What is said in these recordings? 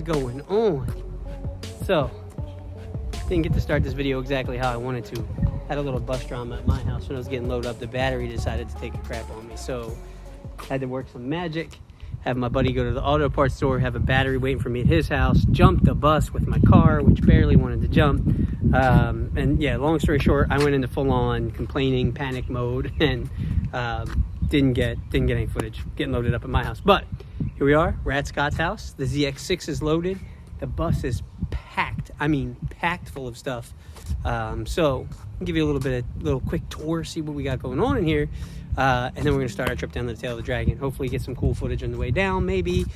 going on? So, didn't get to start this video exactly how I wanted to. Had a little bus drama at my house when I was getting loaded up. The battery decided to take a crap on me, so had to work some magic. Have my buddy go to the auto parts store, have a battery waiting for me at his house, jump the bus with my car, which barely wanted to jump. And yeah, long story short, I went into full-on complaining panic mode and didn't get any footage getting loaded up at my house. But here we are, we're at Scott's house. The ZX6 is loaded. The bus is packed. I mean, packed full of stuff. So I'll give you a little quick tour, see what we got going on in here. And then we're gonna start our trip down to the tail of the dragon. Hopefully get some cool footage on the way down, maybe.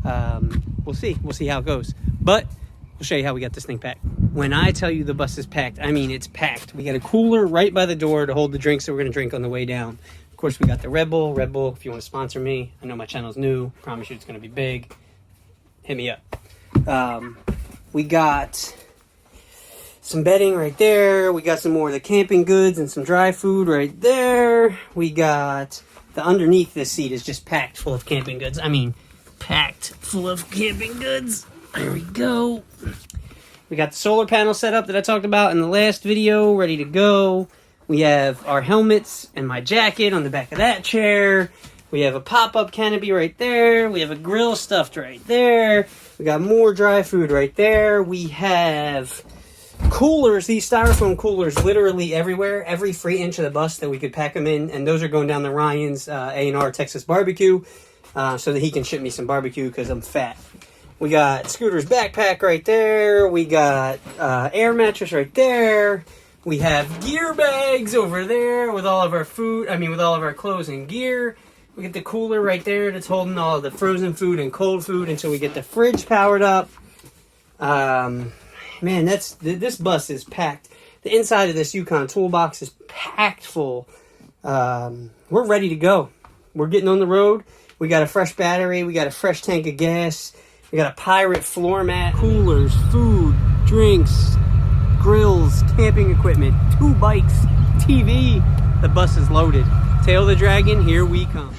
We'll see how it goes. But we'll show you how we got this thing packed. When I tell you the bus is packed, I mean it's packed. We got a cooler right by the door to hold the drinks that we're gonna drink on the way down. Of course, we got the Red Bull, if you wanna sponsor me. I know my channel's new, promise you it's gonna be big. Hit me up. We got some bedding right there. We got some more of the camping goods and some dry food right there. We got the underneath this seat is just packed full of camping goods. I mean, packed full of camping goods. There we go. We got the solar panel set up that I talked about in the last video, ready to go. We have our helmets and my jacket on the back of that chair. We have a pop-up canopy right there. We have a grill stuffed right there. We got more dry food right there. We have coolers, these styrofoam coolers literally everywhere, every free inch of the bus that we could pack them in, and those are going down to Ryan's A&R Texas barbecue so that he can ship me some barbecue because I'm fat. We got Scooter's backpack right there. We got air mattress right there. We have gear bags over there with all of our food, with all of our clothes and gear. We get the cooler right there that's holding all of the frozen food and cold food until we get the fridge powered up. Man, this bus is packed. The inside of this Yukon toolbox is packed full. We're ready to go. We're getting on the road. We got a fresh battery. We got a fresh tank of gas. We got a pirate floor mat, coolers, food, drinks, grills, camping equipment, 2 bikes, TV. The bus is loaded. Tail of the dragon, here we come.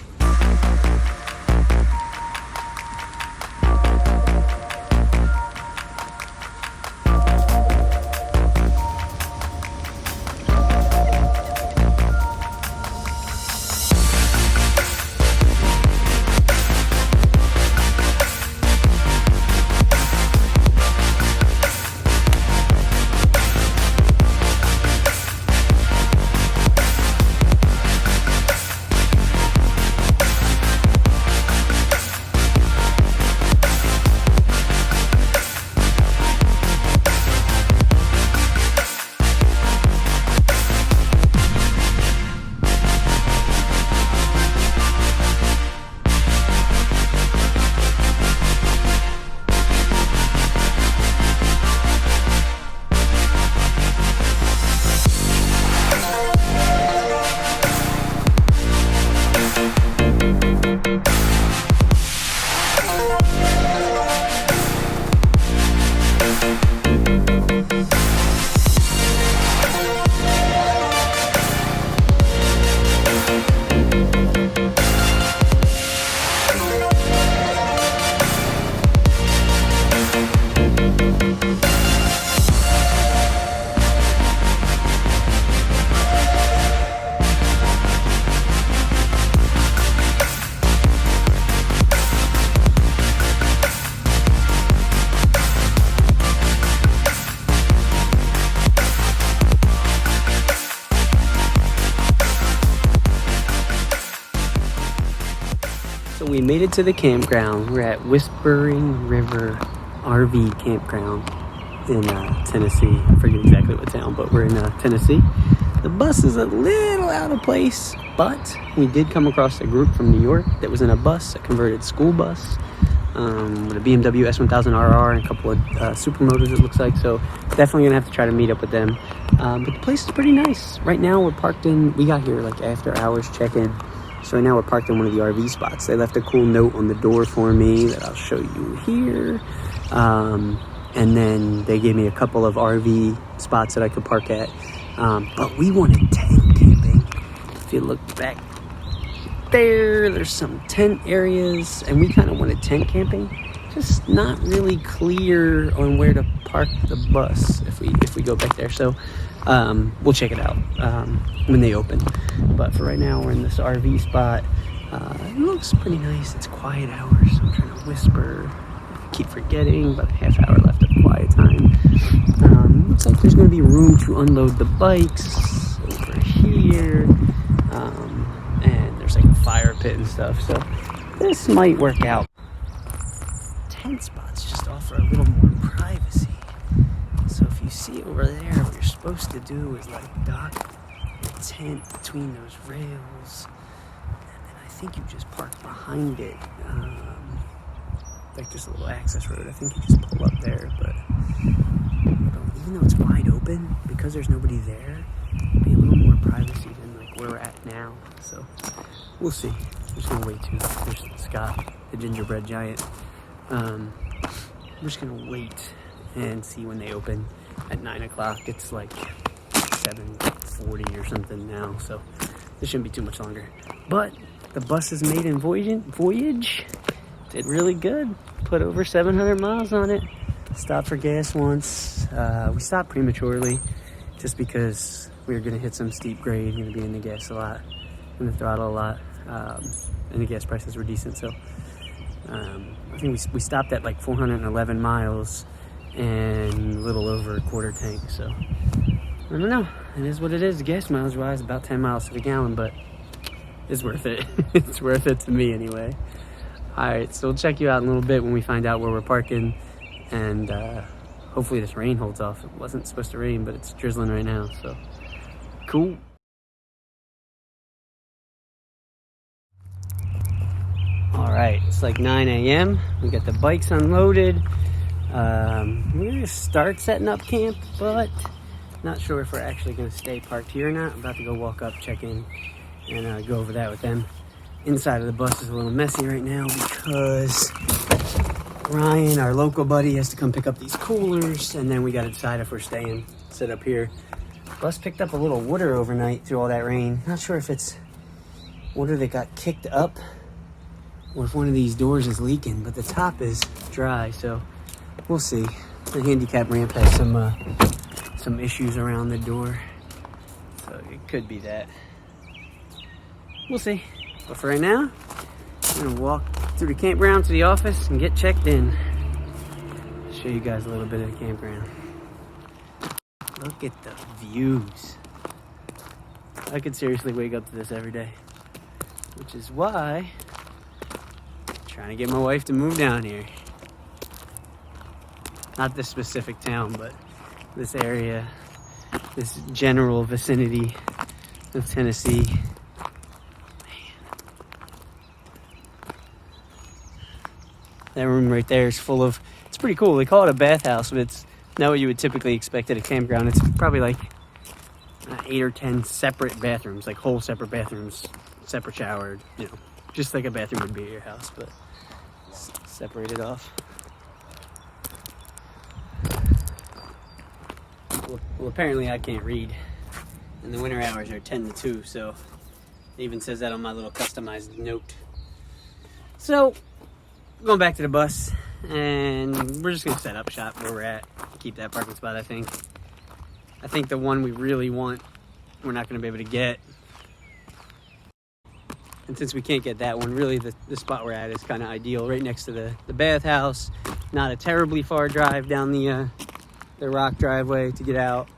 So we made it to the campground. We're at Whispering River RV Campground in Tennessee. I forget exactly what town, but we're in Tennessee. The bus is a little out of place, but we did come across a group from New York that was in a bus, a converted school bus, with a BMW S1000RR and a couple of supermotors, it looks like. So definitely gonna have to try to meet up with them. But the place is pretty nice. Right now we're parked in, we got here like after hours check-in. So right now we're parked in one of the RV spots. They left a cool note on the door for me that I'll show you here. And then they gave me a couple of RV spots that I could park at. But we wanted tent camping. If you look back there, there's some tent areas, and we kind of wanted tent camping. just not really clear on where to park the bus if we go back there. So we'll check it out when they open. But for right now, we're in this RV spot. It looks pretty nice. It's quiet hours, so I'm trying to whisper. I keep forgetting, about a half hour left of quiet time. Looks like there's going to be room to unload the bikes over here. And there's like a fire pit and stuff, so this might work out. Tent spots just offer a little more privacy. So if you see over there, what you're supposed to do is like dock your tent between those rails, and then I think you just park behind it, like this little access road. I think you just pull up there, but even though it's wide open, because there's nobody there, it'll be a little more privacy than like where we're at now. So we'll see. I'm just gonna wait too. There's Scott, the gingerbread giant. I'm just gonna wait and see when they open at 9 o'clock. It's like 7:40 or something now, so this shouldn't be too much longer. But the buses made in voyage did really good. Put over 700 miles on it. Stopped for gas once. We stopped prematurely just because we were gonna hit some steep grade, gonna be in the gas a lot, in the throttle a lot, and the gas prices were decent. So I think we stopped at like 411 miles and a little over a quarter tank. So I don't know. It is what it is. Gas mileage wise, about 10 miles to the gallon, but it's worth it. It's worth it to me anyway. All right, so we'll check you out in a little bit when we find out where we're parking, and hopefully this rain holds off. It wasn't supposed to rain, but it's drizzling right now, so cool. All right, it's like 9 a.m. We got the bikes unloaded. We're gonna start setting up camp, but not sure if we're actually gonna stay parked here or not. I'm about to go walk up, check in, and go over that with them. Inside of the bus is a little messy right now because Ryan, our local buddy, has to come pick up these coolers, and then we gotta decide if we're staying, sit up here. Bus picked up a little water overnight through all that rain. Not sure if it's water that got kicked up or if one of these doors is leaking, but the top is dry, so we'll see. The handicap ramp has some issues around the door, so it could be that. We'll see. But for right now, I'm gonna walk through the campground to the office and get checked in. Show you guys a little bit of the campground. Look at the views. I could seriously wake up to this every day, which is why I'm trying to get my wife to move down here. Not this specific town, but this area, this general vicinity of Tennessee. That room right there is full of, it's pretty cool. They call it a bathhouse, but it's not what you would typically expect at a campground. It's probably like 8 or 10 separate bathrooms, like whole separate bathrooms, separate showered, you know, just like a bathroom would be at your house, but separated off. Well, apparently I can't read, and the winter hours are 10 to 2, so it even says that on my little customized note. So, going back to the bus, and we're just gonna set up shop where we're at, keep that parking spot. I think the one we really want, we're not gonna be able to get, and since we can't get that one, really the spot we're at is kind of ideal, right next to the bathhouse. Not a terribly far drive down the rock driveway to get out.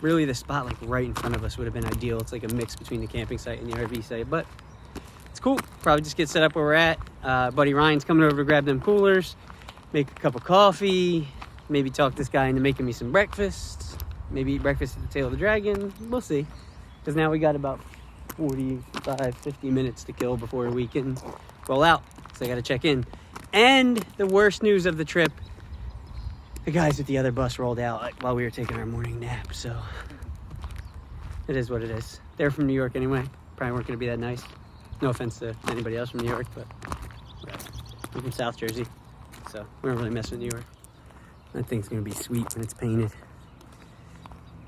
Really the spot like right in front of us would have been ideal. It's like a mix between the camping site and the RV site, but it's cool. Probably just get set up where we're at. Buddy Ryan's coming over to grab them coolers, make a cup of coffee, maybe talk this guy into making me some breakfast, maybe eat breakfast at the Tail of the Dragon. We'll see, because now we got about 45, 50 minutes to kill before we can roll out, so I gotta check in. And the worst news of the trip, the guys with the other bus rolled out while we were taking our morning nap, so it is what it is. They're from New York anyway, probably weren't gonna be that nice. No offense to anybody else from New York, but I'm from South Jersey, so we don't really mess with New York. That thing's gonna be sweet when it's painted.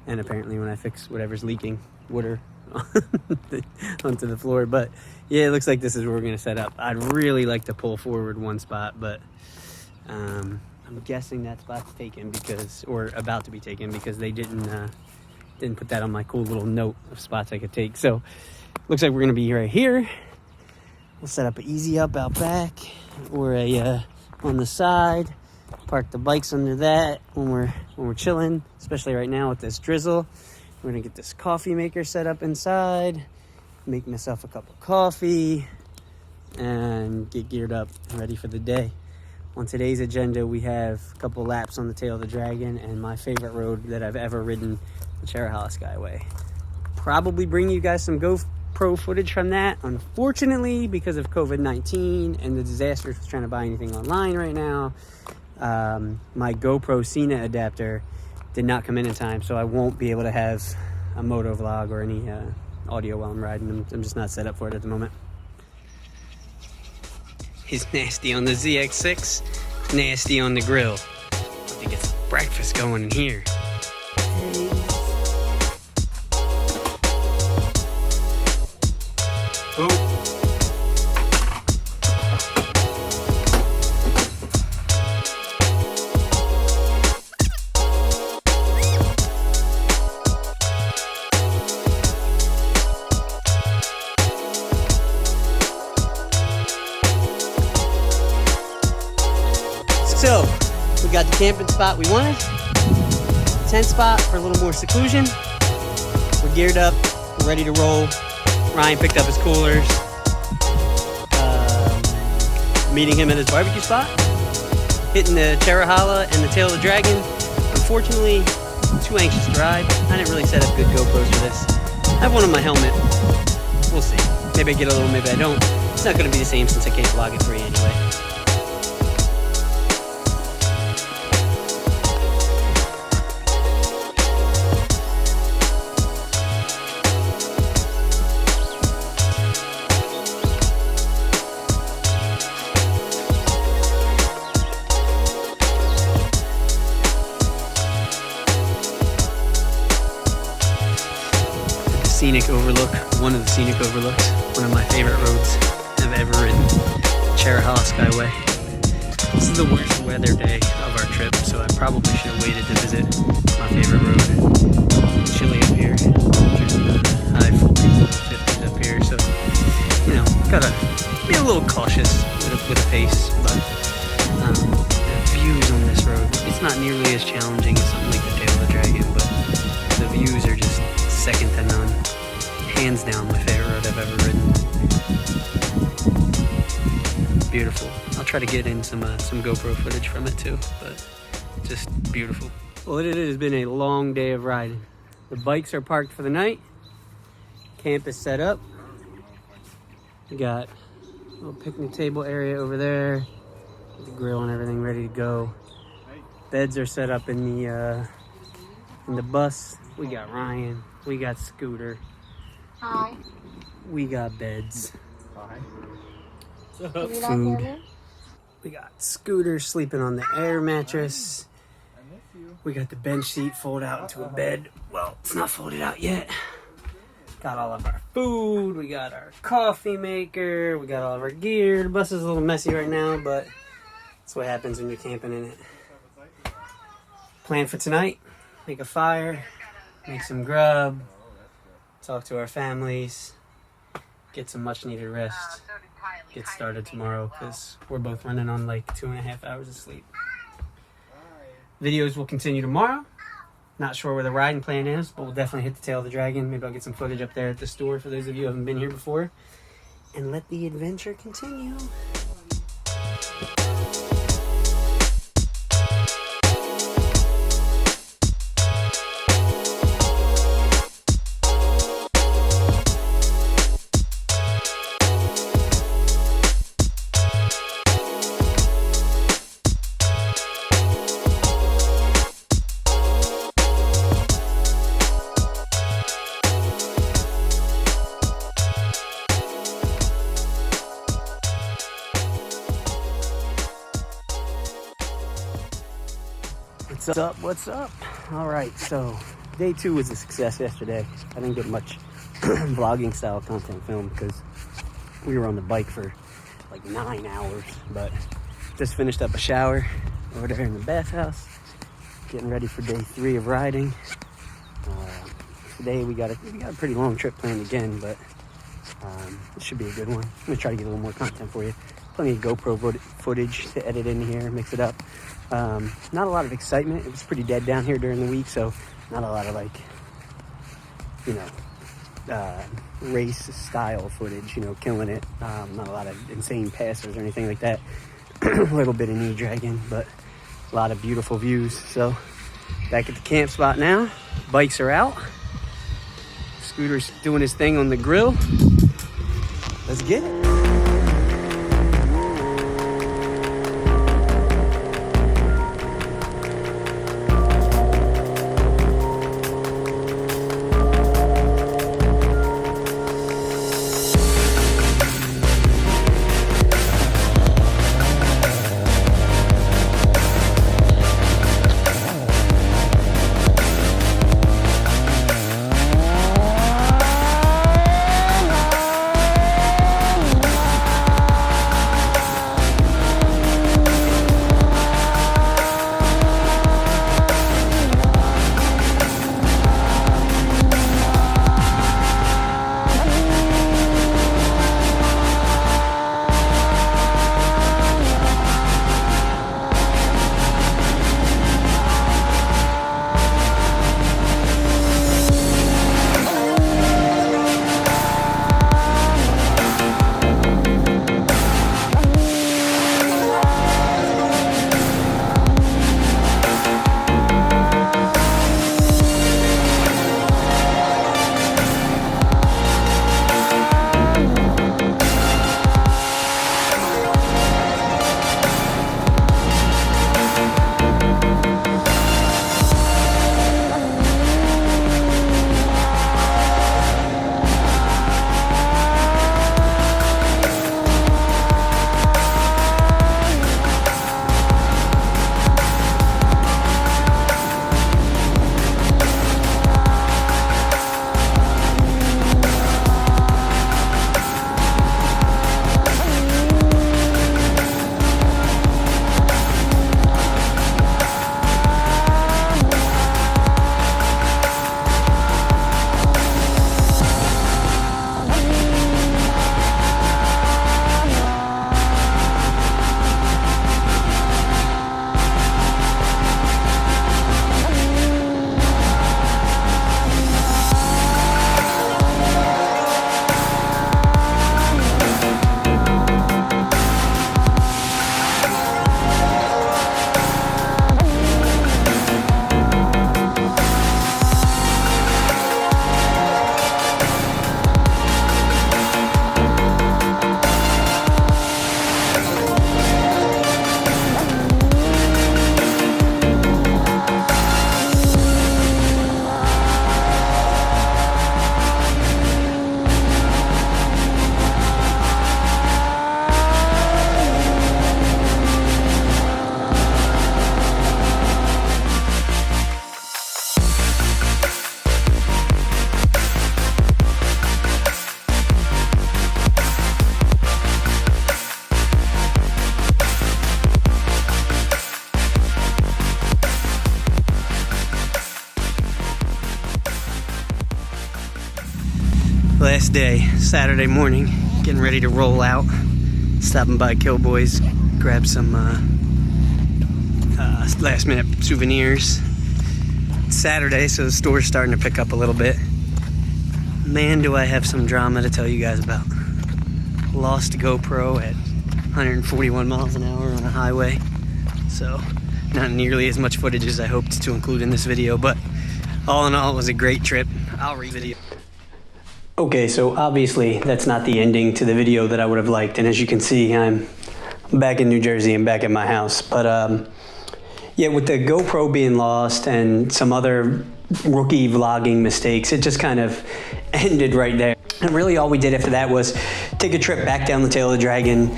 And apparently when I fix whatever's leaking, water onto the floor. But yeah, it looks like this is where we're gonna set up. I'd really like to pull forward one spot, but I'm guessing that spot's taken because, or about to be taken, because they didn't put that on my cool little note of spots I could take. So looks like we're gonna be right here. We'll set up an easy up out back, or a on the side. Park the bikes under that when we're chilling, especially right now with this drizzle. We're gonna get this coffee maker set up inside, make myself a cup of coffee, and get geared up and ready for the day. On today's agenda, we have a couple laps on the tail of the dragon and my favorite road that I've ever ridden, the Cherahalla Skyway. Probably bring you guys some GoPro footage from that. Unfortunately, because of COVID-19 and the disaster of trying to buy anything online right now, my GoPro Cena adapter did not come in time, so I won't be able to have a moto vlog or any audio while I'm riding. I'm just not set up for it at the moment. He's nasty on the ZX6, nasty on the grill. I think it's breakfast going in here. Oh. So, we got the camping spot we wanted, tent spot for a little more seclusion. We're geared up, we're ready to roll. Ryan picked up his coolers. Meeting him at his barbecue spot. Hitting the Cherahalla and the tail of the dragon. Unfortunately, I'm too anxious to ride. I didn't really set up good GoPros for this. I have one on my helmet. We'll see. Maybe I get a little, maybe I don't. It's not going to be the same since I can't vlog it for you anyway. Scenic overlook, one of the scenic overlooks, one of my favorite roads I've ever ridden, Cherahalla Skyway. This is the worst weather day of our trip, so I probably should have waited to visit my favorite road. It's chilly up here, high 40s, 50s up here, so, you know, gotta be a little cautious with the pace, but the views on this road, it's not nearly as challenging as something like the Tail of the Dragon, but the views are just second to none. Hands down my favorite road I've ever ridden. Beautiful. I'll try to get in some GoPro footage from it too, but just beautiful. Well, it has been a long day of riding. The bikes are parked for the night. Camp is set up. We got a little picnic table area over there. The grill and everything ready to go. Beds are set up in the bus. We got Ryan. We got Scooter. Hi. We got beds. Hi. Food. We got Scooter sleeping on the air mattress. We got the bench seat folded out into a bed. Well, it's not folded out yet. Got all of our food. We got our coffee maker. We got all of our gear. The bus is a little messy right now, but that's what happens when you're camping in it. Plan for tonight. Make a fire. Make some grub. Talk to our families. Get some much needed rest. Get started tomorrow because we're both running on like 2.5 hours of sleep. Videos will continue tomorrow. Not sure where the riding plan is, but we'll definitely hit the Tail of the Dragon. Maybe I'll get some footage up there at the store for those of you who haven't been here before. And let the adventure continue. What's up? What's up? All right, so day 2 was a success yesterday. I didn't get much vlogging style content film because we were on the bike for like 9 hours. But just finished up a shower over there in the bathhouse, getting ready for day 3 of riding. Today we got a pretty long trip planned again, but it should be a good one. I'm gonna try to get a little more content for you. Plenty of GoPro footage to edit in here, mix it up. Not a lot of excitement. It was pretty dead down here during the week, so not a lot of, like, you know, race style footage, you know, killing it. Not a lot of insane passes or anything like that. A little bit of knee dragging, but a lot of beautiful views. So back at the camp spot now. Bikes are out. Scooter's doing his thing on the grill. Let's get it. Last day, Saturday morning, getting ready to roll out. Stopping by Killboys, grab some last minute souvenirs. It's Saturday, so the store's starting to pick up a little bit. Man, do I have some drama to tell you guys about. Lost GoPro at 141 miles an hour on a highway. So, not nearly as much footage as I hoped to include in this video, but all in all, it was a great trip. I'll re-video. Okay, so obviously that's not the ending to the video that I would have liked, and as you can see, I'm back in New Jersey and back at my house. But yeah, with the GoPro being lost and some other rookie vlogging mistakes, it just kind of ended right there. And really all we did after that was take a trip back down the tail of the Dragon,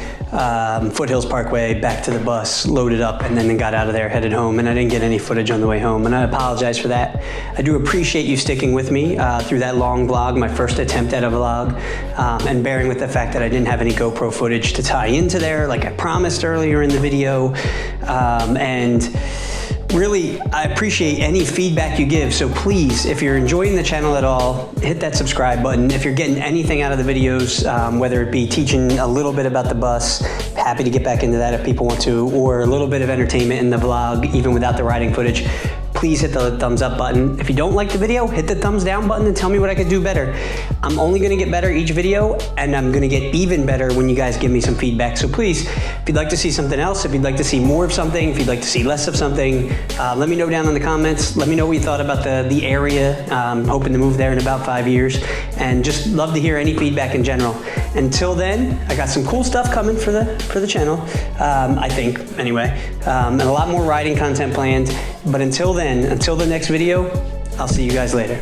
Foothills Parkway, back to the bus, loaded up, and then got out of there, headed home. And I didn't get any footage on the way home, and I apologize for that. I do appreciate you sticking with me through that long vlog, my first attempt at a vlog, and bearing with the fact that I didn't have any GoPro footage to tie into there like I promised earlier in the video. And really, I appreciate any feedback you give, so please, if you're enjoying the channel at all, hit that subscribe button. If you're getting anything out of the videos, whether it be teaching a little bit about the bus, happy to get back into that if people want to, or a little bit of entertainment in the vlog, even without the riding footage, please hit the thumbs up button. If you don't like the video, hit the thumbs down button and tell me what I could do better. I'm only gonna get better each video, and I'm gonna get even better when you guys give me some feedback. So please, if you'd like to see something else, if you'd like to see more of something, if you'd like to see less of something, let me know down in the comments. Let me know what you thought about the area. I'm hoping to move there in about 5 years, and just love to hear any feedback in general. Until then, I got some cool stuff coming for the channel, I think, anyway, and a lot more riding content planned. But until then, until the next video, I'll see you guys later.